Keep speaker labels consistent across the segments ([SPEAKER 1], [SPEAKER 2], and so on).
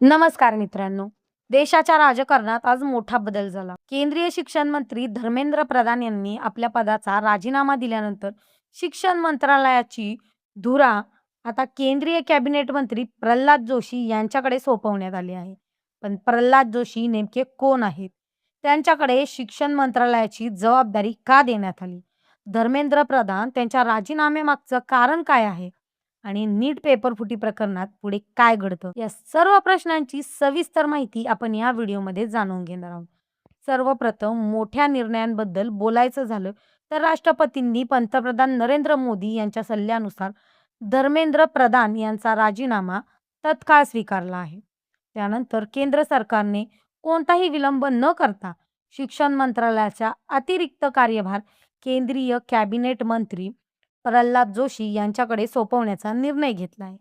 [SPEAKER 1] नमस्कार मित्रांनो. देशाच्या राजकारणात आज मोठा बदल झाला. केंद्रीय शिक्षण मंत्री धर्मेंद्र प्रधान यांनी आपल्या पदाचा राजीनामा दिल्यानंतर शिक्षण मंत्रालयाची धुरा आता केंद्रीय कॅबिनेट मंत्री प्रल्हाद जोशी यांच्याकडे सोपवण्यात आली आहे. पण प्रल्हाद जोशी नेमके कोण आहेत? त्यांच्याकडे शिक्षण मंत्रालयाची जबाबदारी का देण्यात आली? धर्मेंद्र प्रधान त्यांच्या राजीनाम्यामागचं कारण काय आहे? आणि नीट पेपर फुटी प्रकरणात पुढे काय घडतं या सर्व प्रश्नांची सविस्तर माहिती आपण या व्हिडिओमध्ये जाणून घेणार आहोत. सर्वप्रथम मोठ्या निर्णयांबद्दल बोलायचं झालं तर राष्ट्रपतींनी पंतप्रधान नरेंद्र मोदी यांच्या सल्ल्यानुसार धर्मेंद्र प्रधान यांचा राजीनामा तत्काळ स्वीकारला आहे. त्यानंतर केंद्र सरकारने कोणताही विलंब न करता शिक्षण मंत्रालयाचा अतिरिक्त कार्यभार केंद्रीय कॅबिनेट मंत्री प्रल्हाद जोशी यांच्याकडे सोपवण्याचा निर्णय घेतला आहे.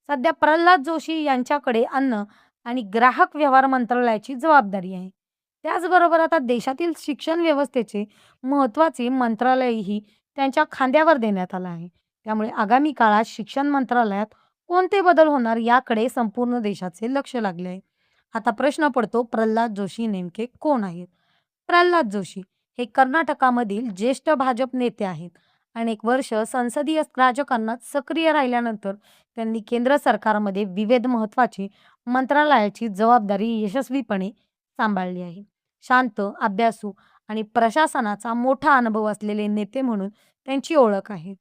[SPEAKER 1] सध्या प्रल्हाद जोशी यांच्याकडे अन्न आणि ग्राहक व्यवहार मंत्रालयाची जबाबदारी आहे. त्याचबरोबर आता देशातील शिक्षण व्यवस्थेचे महत्त्वाचे मंत्रालयही त्यांच्या खांद्यावर देण्यात आलं आहे. त्यामुळे आगामी काळात शिक्षण मंत्रालयात कोणते बदल होणार याकडे संपूर्ण देशाचे लक्ष लागले आहे. आता प्रश्न पडतो, प्रल्हाद जोशी नेमके कोण आहेत? प्रल्हाद जोशी हे कर्नाटकामधील ज्येष्ठ भाजप नेते आहेत. अनेक वर्ष संसदीय राजकारणात सक्रिय राहिल्यानंतर त्यांनी केंद्र सरकारमध्ये विविध महत्त्वाची मंत्रालयाची जबाबदारी यशस्वीपणे सांभाळली आहे. शांत, अभ्यासू आणि प्रशासनाचा मोठा अनुभव असलेले नेते म्हणून त्यांची ओळख आहे.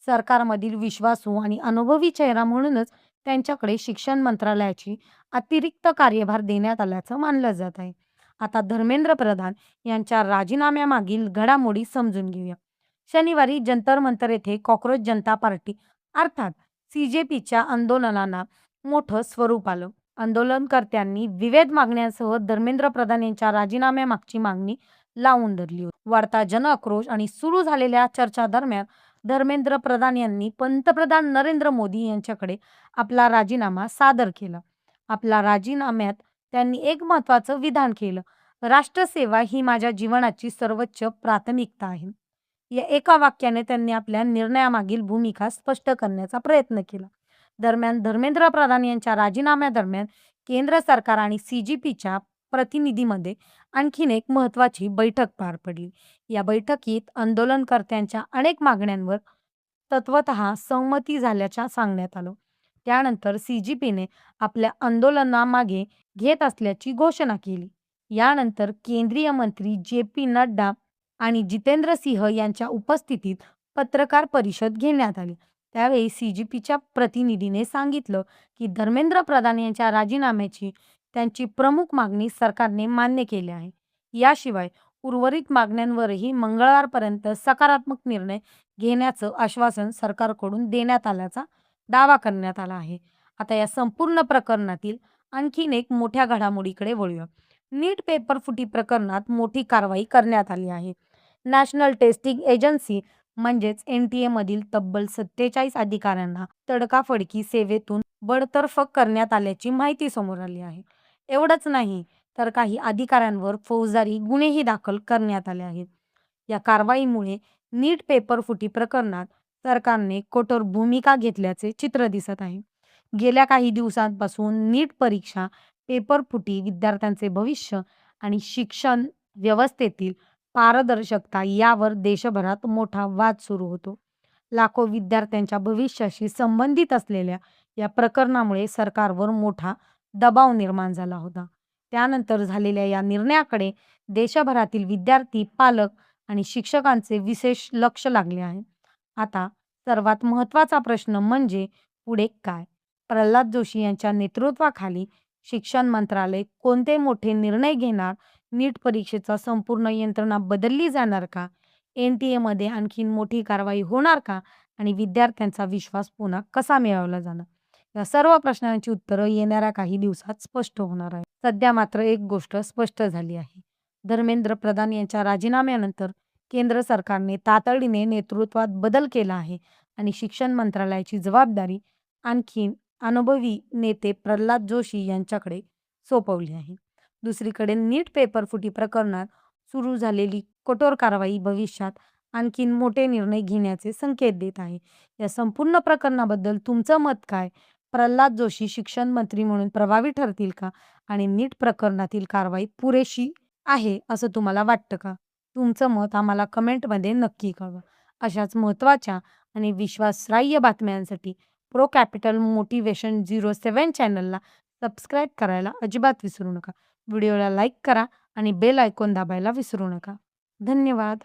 [SPEAKER 1] सरकारमधील विश्वासू आणि अनुभवी चेहरा म्हणूनच त्यांच्याकडे शिक्षण मंत्रालयाची अतिरिक्त कार्यभार देण्यात आल्याचं मानलं जात आहे. आता धर्मेंद्र प्रधान यांच्या राजीनाम्यामागील घडामोडी समजून घेऊया. शनिवारी जंतर मंतर येथे कॉक्रोच जनता पार्टी अर्थात CJPच्या आंदोलनाला मोठं स्वरूप आलं. आंदोलनकर्त्यांनी विविध मागण्यांसह धर्मेंद्र प्रधान यांच्या राजीनाम्यामागची मागणी लावून धरली होती. वाढता जनआक्रोश आणि सुरू झालेल्या चर्चा दरम्यान धर्मेंद्र प्रधान यांनी पंतप्रधान नरेंद्र मोदी यांच्याकडे आपला राजीनामा सादर केला. आपल्या राजीनाम्यात त्यांनी एक महत्त्वाचं विधान केलं, राष्ट्रसेवा ही माझ्या जीवनाची सर्वोच्च प्राथमिकता आहे. या एका वाक्याने त्यांनी आपल्या निर्णयामागील भूमिका स्पष्ट करण्याचा प्रयत्न केला. दरम्यान धर्मेंद्र प्रधान यांच्या राजीनाम्यादरम्यान केंद्र सरकार आणि CJPच्या प्रतिनिधीमध्ये आणखीन एक महत्त्वाची बैठक पार पडली. या बैठकीत आंदोलनकर्त्यांच्या अनेक मागण्यांवर तत्वतः सहमती झाल्याचं सांगण्यात आलं. त्यानंतर CJPने आपल्या आंदोलनामागे घेत असल्याची घोषणा केली. यानंतर केंद्रीय मंत्री JP नड्डा आणि जितेंद्र सिंह यांच्या उपस्थितीत पत्रकार परिषद घेण्यात आली. त्यावेळी CJPच्या प्रतिनिधीने सांगितलं की धर्मेंद्र प्रधान यांच्या राजीनाम्याची त्यांची प्रमुख मागणी सरकारने मान्य केली आहे. याशिवाय उर्वरित मागण्यांवरही मंगळवारपर्यंत सकारात्मक निर्णय घेण्याचं आश्वासन सरकारकडून देण्यात आल्याचा दावा करण्यात आला आहे. आता या संपूर्ण प्रकरणातील आणखीन एक मोठ्या घडामोडीकडे वळूया. नीट पेपर फुटी प्रकरणात मोठी कारवाई करण्यात आली आहे. नॅशनल टेस्टिंग एजन्सी म्हणजेच NTA मधील तब्बल 47 अधिकाऱ्यांना तडकाफडकी सेवेतून बडतर्फ करण्यात आल्याची माहिती समोर आली आहे. एवढंच नाही तर काही अधिकाऱ्यांवर फौजदारी गुन्हेही दाखल करण्यात आले आहेत. या कारवाईमुळे नीट पेपर फुटी प्रकरणात सरकारने कठोर भूमिका घेतल्याचे चित्र दिसत आहे. गेल्या काही दिवसांपासून नीट परीक्षा, पेपर फुटी, विद्यार्थ्यांचे भविष्य आणि शिक्षण व्यवस्थेतील पारदर्शकता यावर देशभरात मोठा वाद सुरू होतो. लाखो विद्यार्थ्यांच्या भविष्याशी संबंधित असलेल्या या प्रकरणामुळे सरकारवर मोठा दबाव निर्माण झाला होता. त्यानंतर झालेल्या या निर्णयाकडे देशभरातील विद्यार्थी, पालक आणि शिक्षकांचे विशेष लक्ष लागले आहे. आता सर्वात महत्त्वाचा प्रश्न म्हणजे पुढे काय? प्रल्हाद जोशी यांच्या नेतृत्वाखाली शिक्षण मंत्रालय कोणते मोठे निर्णय घेणार? नीट परीक्षेचा संपूर्ण यंत्रणा बदलली जाणार का? NTA मध्ये आणखीन मोठी कारवाई होणार का? आणि विद्यार्थ्यांचा विश्वास पुन्हा कसा मिळवला जाणार? या सर्व प्रश्नांची उत्तरं येणाऱ्या काही दिवसात स्पष्ट होणार आहे. सध्या मात्र एक गोष्ट स्पष्ट झाली आहे. धर्मेंद्र प्रधान यांच्या राजीनाम्यानंतर केंद्र सरकारने तातडीने नेतृत्वात बदल केला आहे आणि शिक्षण मंत्रालयाची जबाबदारी आणखीन अनुभवी नेते प्रल्हाद जोशी यांच्याकडे सोपवली आहे. दुसरीकडे नीट पेपर फुटी प्रकरणात सुरू झालेली कठोर कारवाई भविष्यात आणखीन मोठे निर्णय घेण्याचे संकेत देत आहे. या संपूर्ण प्रकरणाबद्दल तुमचं मत काय? प्रल्हाद जोशी शिक्षण मंत्री म्हणून प्रभावी ठरतील का? आणि नीट प्रकरणातील कारवाई पुरेशी आहे असं तुम्हाला वाटतं का? तुमचं मत आम्हाला कमेंटमध्ये नक्की कळवा. अशाच महत्त्वाच्या आणि विश्वासार्ह बातम्यांसाठी प्रो कॅपिटल मोटिव्हेशन 07 चॅनलला सबस्क्राईब करायला अजिबात विसरू नका. व्हिडिओला लाईक करा आणि बेल आयकॉन दाबायला विसरू नका. धन्यवाद.